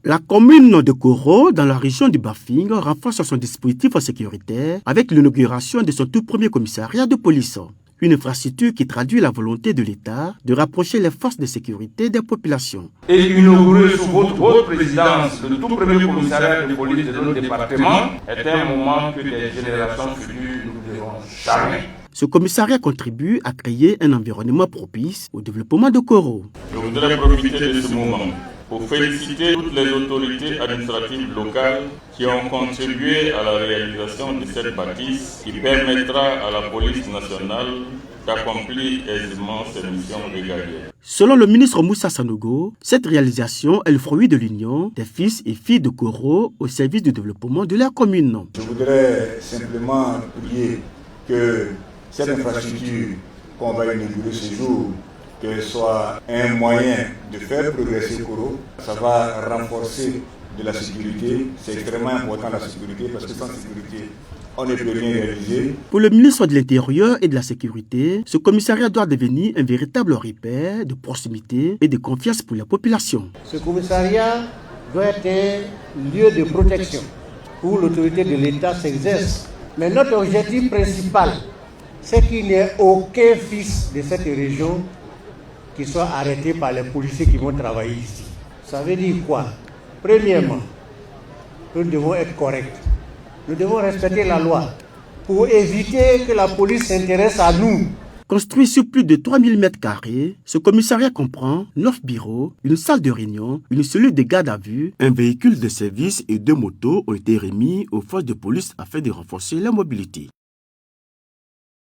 La commune de Koro, dans la région du Bafing, renforce son dispositif sécuritaire avec l'inauguration de son tout premier commissariat de police. Une infrastructure qui traduit la volonté de l'État de rapprocher les forces de sécurité des populations. Et inaugurer sous votre présidence le tout premier commissariat de police de notre département est un moment que les générations futures ne verront jamais. Ce commissariat contribue à créer un environnement propice au développement de Koro. Je voudrais profiter de ce moment pour féliciter toutes les autorités administratives locales qui ont contribué à la réalisation de cette bâtisse qui permettra à la police nationale d'accomplir aisément ses missions régaliennes. Selon le ministre Moussa Sanogo, cette réalisation est le fruit de l'union des fils et filles de Koro au service du développement de leur commune. Je voudrais simplement prier que cette infrastructure qu'on va inaugurer ce jour, qu'elle soit un moyen de faire progresser Koro. Ça va renforcer de la sécurité. C'est extrêmement important la sécurité parce que sans sécurité, on ne peut rien réaliser. Pour le ministre de l'Intérieur et de la Sécurité, ce commissariat doit devenir un véritable repère de proximité et de confiance pour la population. Ce commissariat doit être un lieu de protection où l'autorité de l'État s'exerce. Mais notre objectif principal, c'est qu'il n'y ait aucun fils de cette région qui soit arrêté par les policiers qui vont travailler ici. Ça veut dire quoi? Premièrement, nous devons être corrects. Nous devons respecter la loi pour éviter que la police s'intéresse à nous. Construit sur plus de 3000 m², ce commissariat comprend 9 bureaux, une salle de réunion, une cellule de garde à vue, un véhicule de service et 2 motos ont été remis aux forces de police afin de renforcer la mobilité.